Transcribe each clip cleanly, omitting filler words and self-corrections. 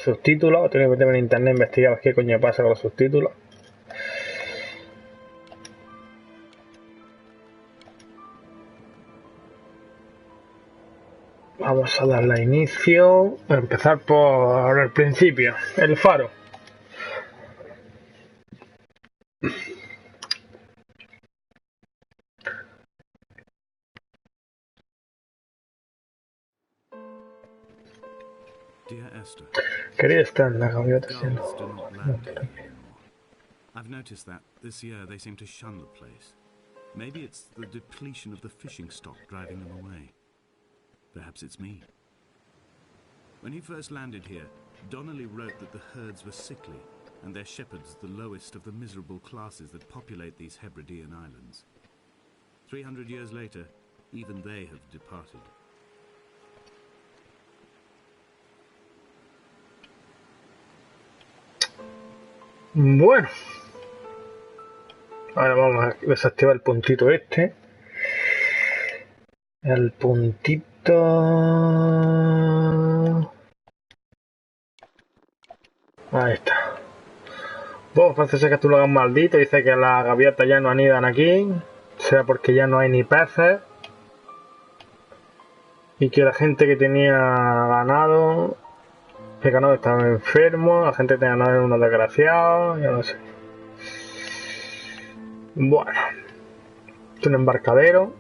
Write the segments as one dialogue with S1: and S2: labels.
S1: subtítulos. Tengo que meterme en internet a investigar qué coño pasa con los subtítulos. Vamos a darle a inicio. A empezar por el principio. El faro.
S2: Dear Esther,
S1: Quería estar en la gaviota.
S2: gulls do not land here anymore. I've noticed that this year they seem to shun the place. Maybe it's the depletion of the fishing stock driving them away. Perhaps it's me. When he first landed here, Donnelly wrote that the herds were sickly and their shepherds the lowest of the miserable classes that populate these Hebridean islands. 300 years later, even they have departed.
S1: Bueno, ahora vamos a desactivar el puntito este. El puntito... Ahí está. Pues parece ser que tú lo hagas maldito. Dice que las gaviotas ya no anidan aquí. Será porque ya no hay ni peces. Y que la gente que tenía ganado... El ganado estaba enfermo. La gente que tenía ganado era unos desgraciados. Ya no sé. Bueno. Es un embarcadero.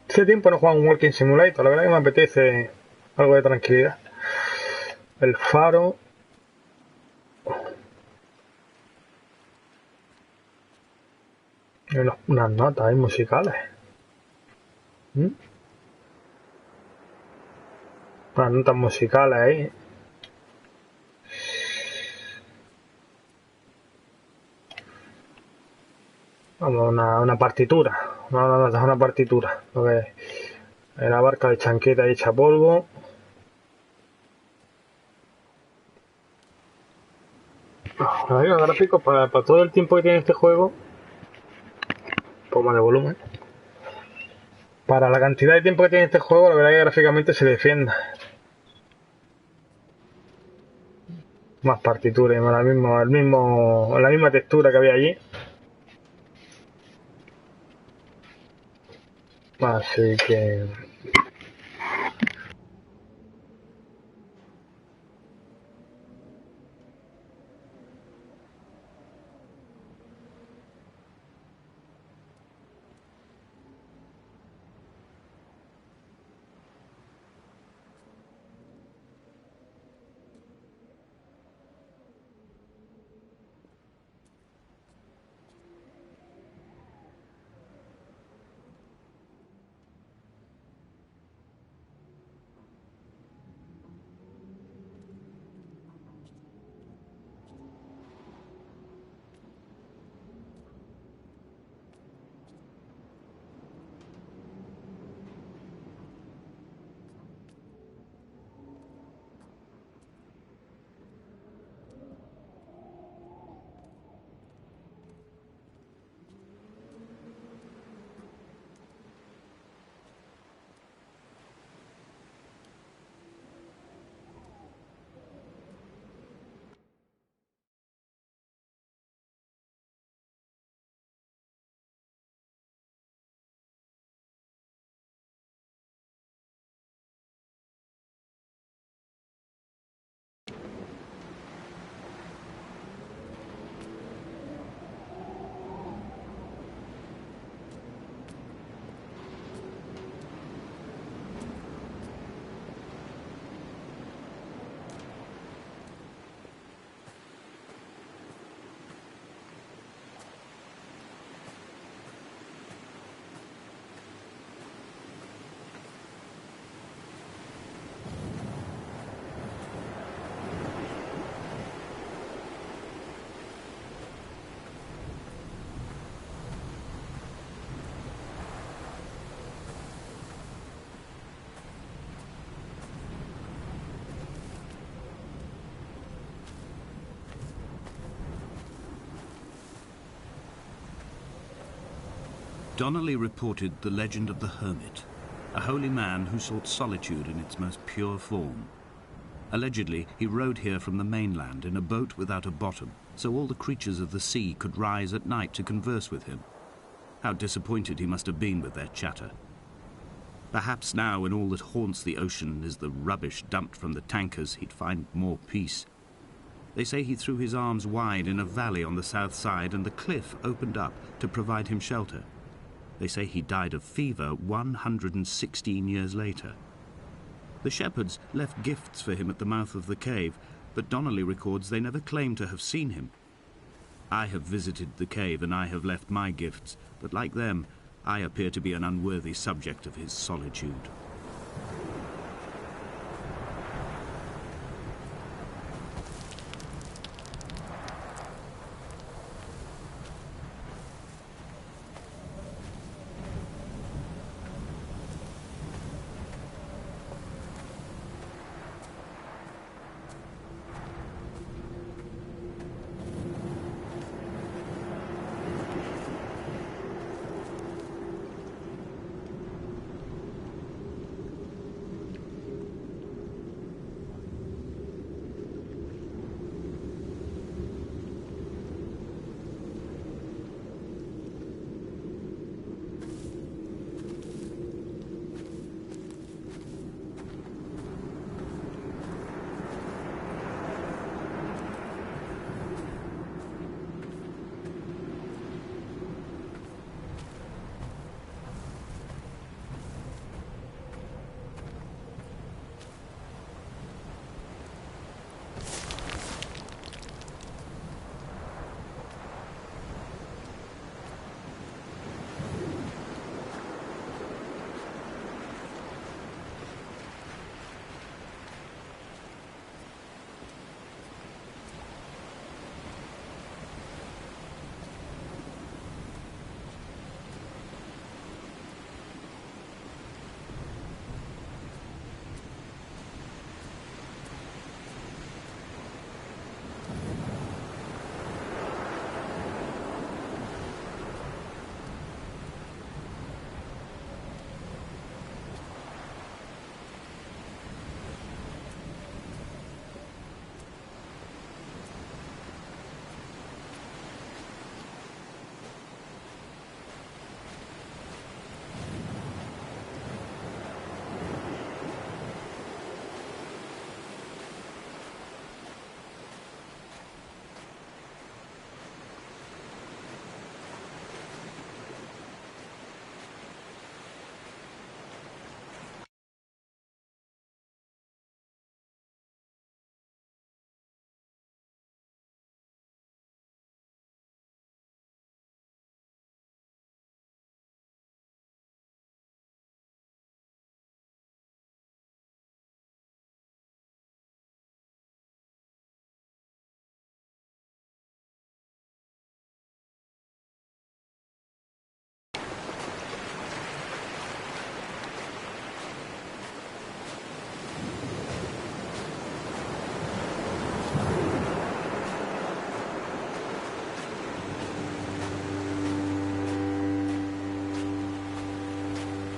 S1: Hace tiempo no juego un Walking Simulator. La verdad que me apetece algo de tranquilidad. El faro. Hay unas notas ahí musicales. Unas notas musicales ahí. Vamos, una partitura. No, es una partitura. Lo que es la barca de chanqueta hecha polvo. Los gráficos para todo el tiempo que tiene este juego. Un poco más de volumen. Para la cantidad de tiempo que tiene este juego, la verdad que gráficamente se defiende. Más partituras, la misma textura que había allí. Así que...
S2: Donnelly reported the legend of the hermit, a holy man who sought solitude in its most pure form. Allegedly, he rode here from the mainland in a boat without a bottom, so all the creatures of the sea could rise at night to converse with him. How disappointed he must have been with their chatter. Perhaps now, when all that haunts the ocean is the rubbish dumped from the tankers, he'd find more peace. They say he threw his arms wide in a valley on the south side, and the cliff opened up to provide him shelter. They say he died of fever 116 years later. The shepherds left gifts for him at the mouth of the cave, but Donnelly records they never claimed to have seen him. I have visited the cave and I have left my gifts, but like them, I appear to be an unworthy subject of his solitude.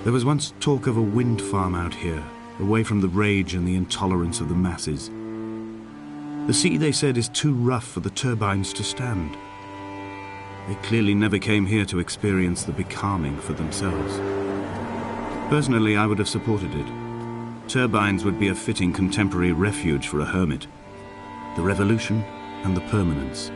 S2: There was once talk of a wind farm out here, away from the rage and the intolerance of the masses. The sea, they said, is too rough for the turbines to stand. They clearly never came here to experience the becalming for themselves. Personally, I would have supported it. Turbines would be a fitting contemporary refuge for a hermit. The revolution and the permanence.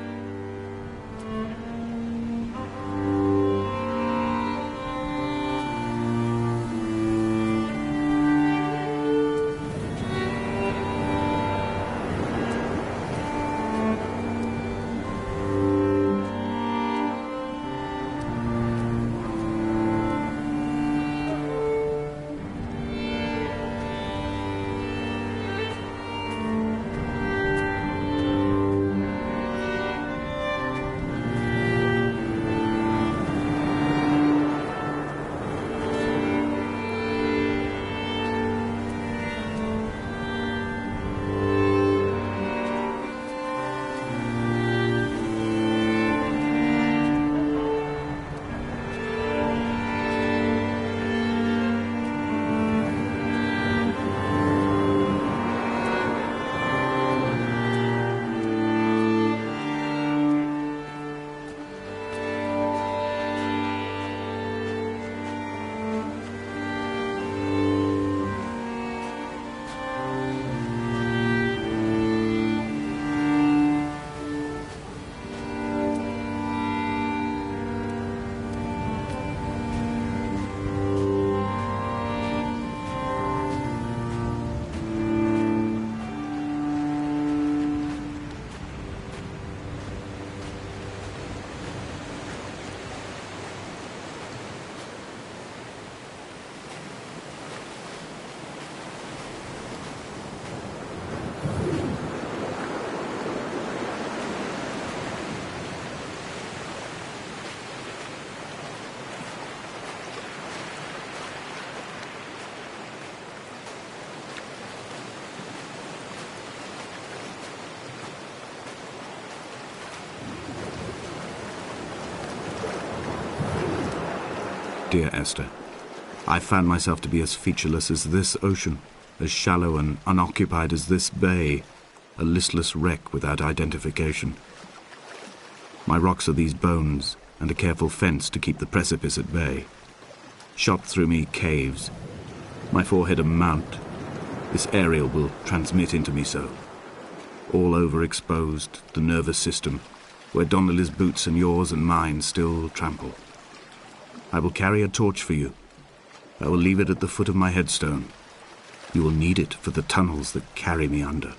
S2: dear Esther. I found myself to be as featureless as this ocean, as shallow and unoccupied as this bay, a listless wreck without identification. My rocks are these bones, and a careful fence to keep the precipice at bay. Shot through me caves, my forehead a mount. This aerial will transmit into me so. All over exposed, the nervous system, where Donnelly's boots and yours and mine still trample. I will carry a torch for you. I will leave it at the foot of my headstone. You will need it for the tunnels that carry me under.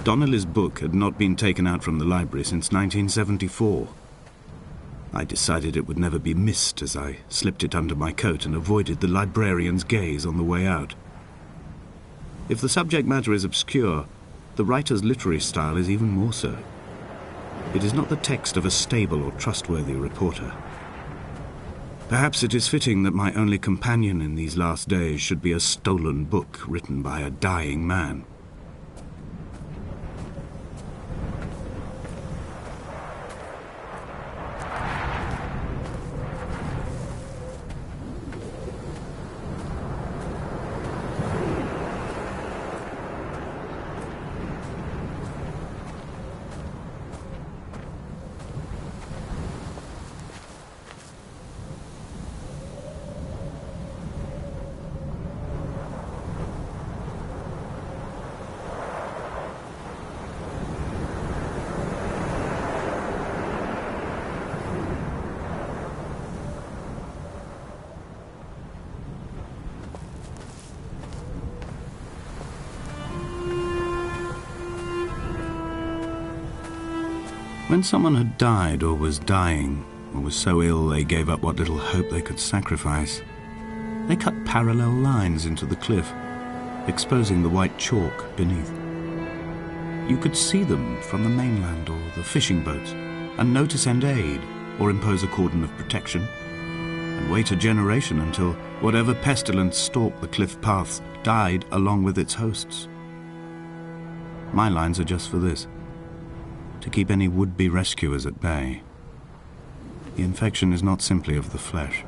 S2: Donnelly's book had not been taken out from the library since 1974. I decided it would never be missed as I slipped it under my coat and avoided the librarian's gaze on the way out. If the subject matter is obscure, the writer's literary style is even more so. It is not the text of a stable or trustworthy reporter. Perhaps it is fitting that my only companion in these last days should be a stolen book written by a dying man. When someone had died or was dying, or was so ill they gave up what little hope they could sacrifice, they cut parallel lines into the cliff, exposing the white chalk beneath. You could see them from the mainland or the fishing boats, and know to send aid or impose a cordon of protection, and wait a generation until whatever pestilence stalked the cliff paths died along with its hosts. My lines are just for this: to keep any would-be rescuers at bay. The infection is not simply of the flesh.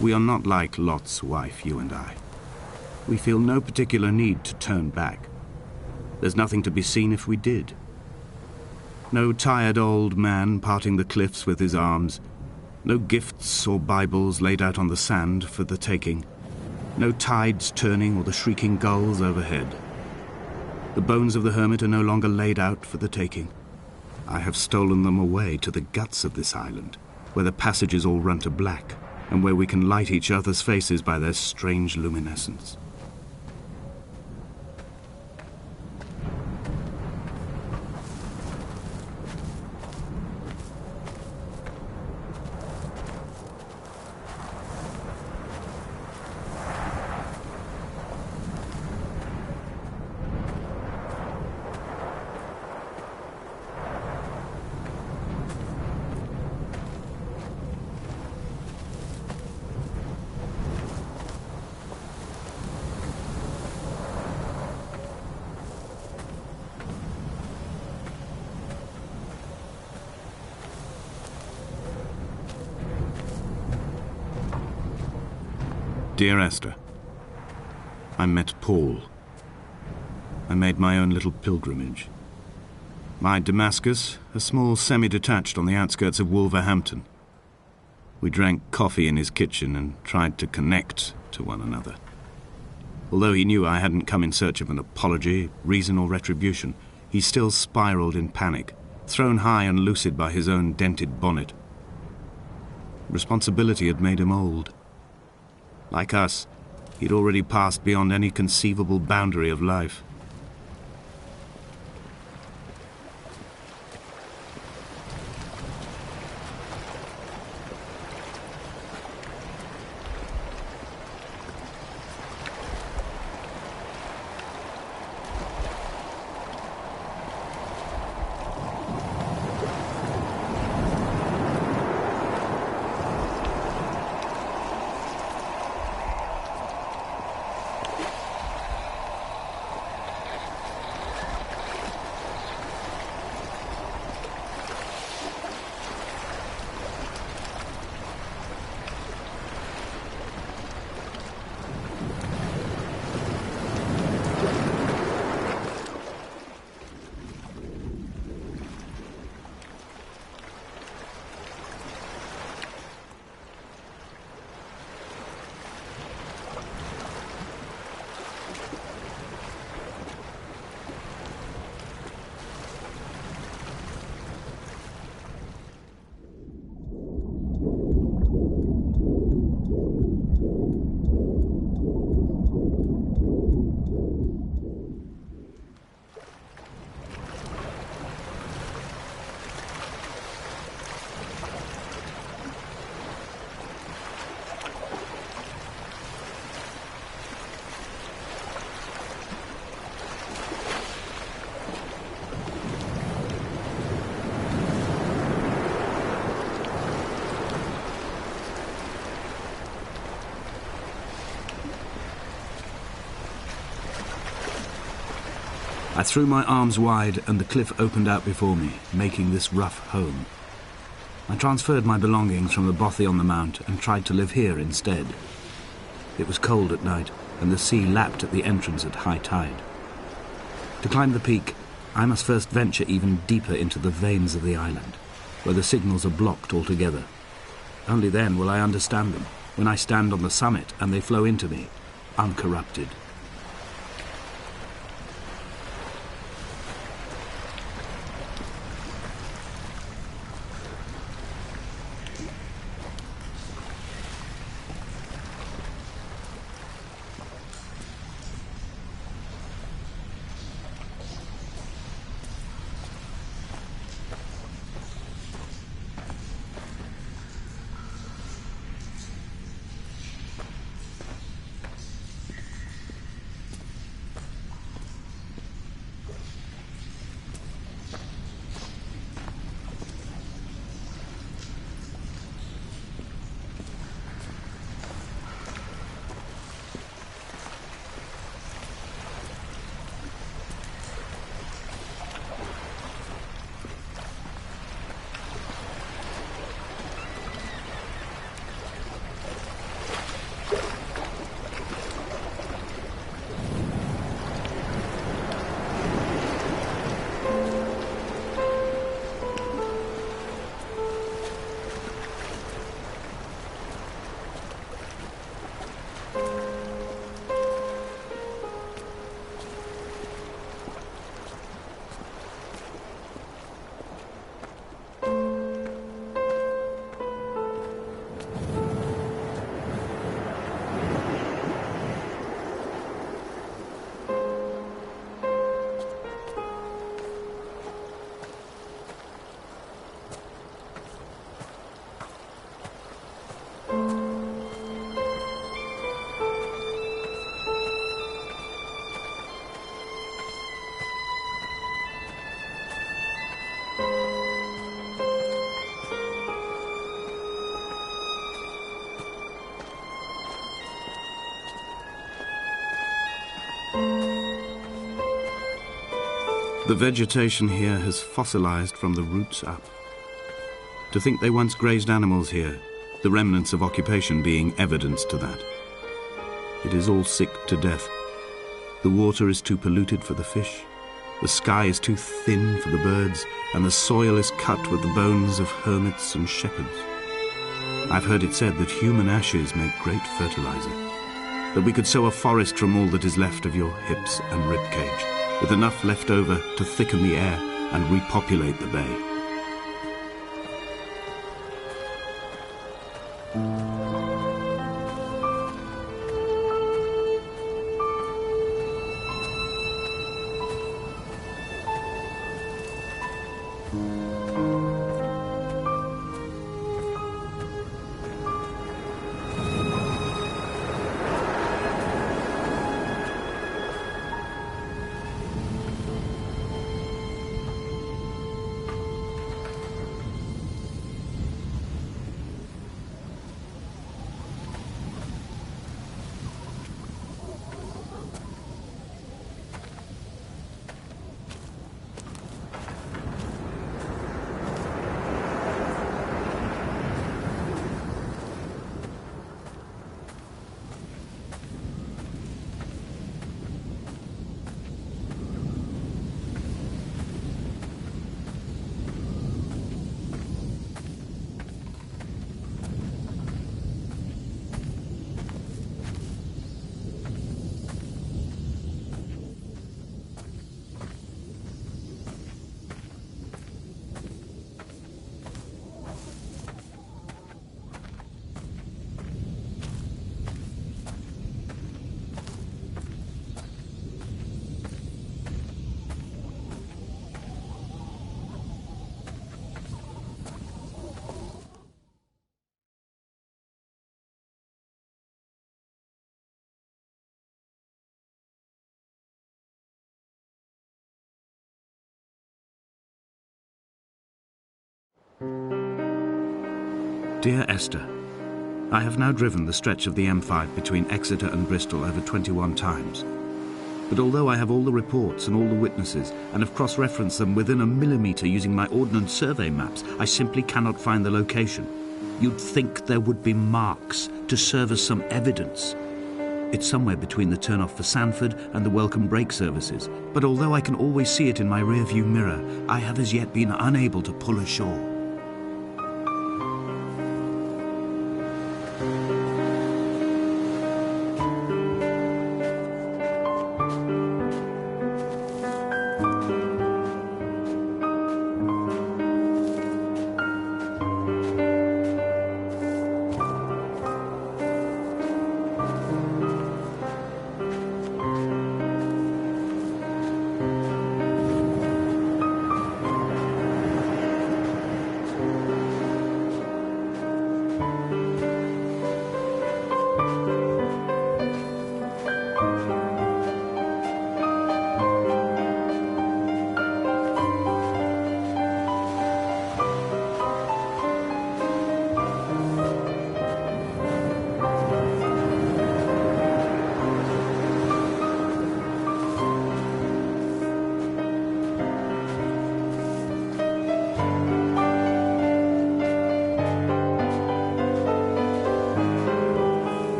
S2: We are not like Lot's wife, you and I. We feel no particular need to turn back. There's nothing to be seen if we did. No tired old man parting the cliffs with his arms. No gifts or Bibles laid out on the sand for the taking. No tides turning or the shrieking gulls overhead. The bones of the hermit are no longer laid out for the taking. I have stolen them away to the guts of this island, where the passages all run to black, and where we can light each other's faces by their strange luminescence. Dear Esther, I met Paul. I made my own little pilgrimage. My Damascus, a small semi-detached on the outskirts of Wolverhampton. We drank coffee in his kitchen and tried to connect to one another. Although he knew I hadn't come in search of an apology, reason or retribution, he still spiraled in panic, thrown high and lucid by his own dented bonnet. Responsibility had made him old. Like us, he'd already passed beyond any conceivable boundary of life. I threw my arms wide and the cliff opened out before me, making this rough home. I transferred my belongings from the bothy on the mount and tried to live here instead. It was cold at night and the sea lapped at the entrance at high tide. To climb the peak, I must first venture even deeper into the veins of the island, where the signals are blocked altogether. Only then will I understand them, when I stand on the summit and they flow into me, uncorrupted. The vegetation here has fossilized from the roots up. To think they once grazed animals here, the remnants of occupation being evidence to that. It is all sick to death. The water is too polluted for the fish, the sky is too thin for the birds, and the soil is cut with the bones of hermits and shepherds. I've heard it said that human ashes make great fertilizer, that we could sow a forest from all that is left of your hips and ribcage, with enough left over to thicken the air and repopulate the bay. Dear Esther, I have now driven the stretch of the M5 between Exeter and Bristol over 21 times. But although I have all the reports and all the witnesses, and have cross-referenced them within a millimetre using my Ordnance Survey maps, I simply cannot find the location. You'd think there would be marks to serve as some evidence. It's somewhere between the turn-off for Sanford and the welcome brake services, but although I can always see it in my rear-view mirror, I have as yet been unable to pull ashore.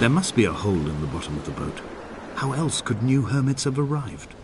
S2: There must be a hole in the bottom of the boat. How else could new hermits have arrived?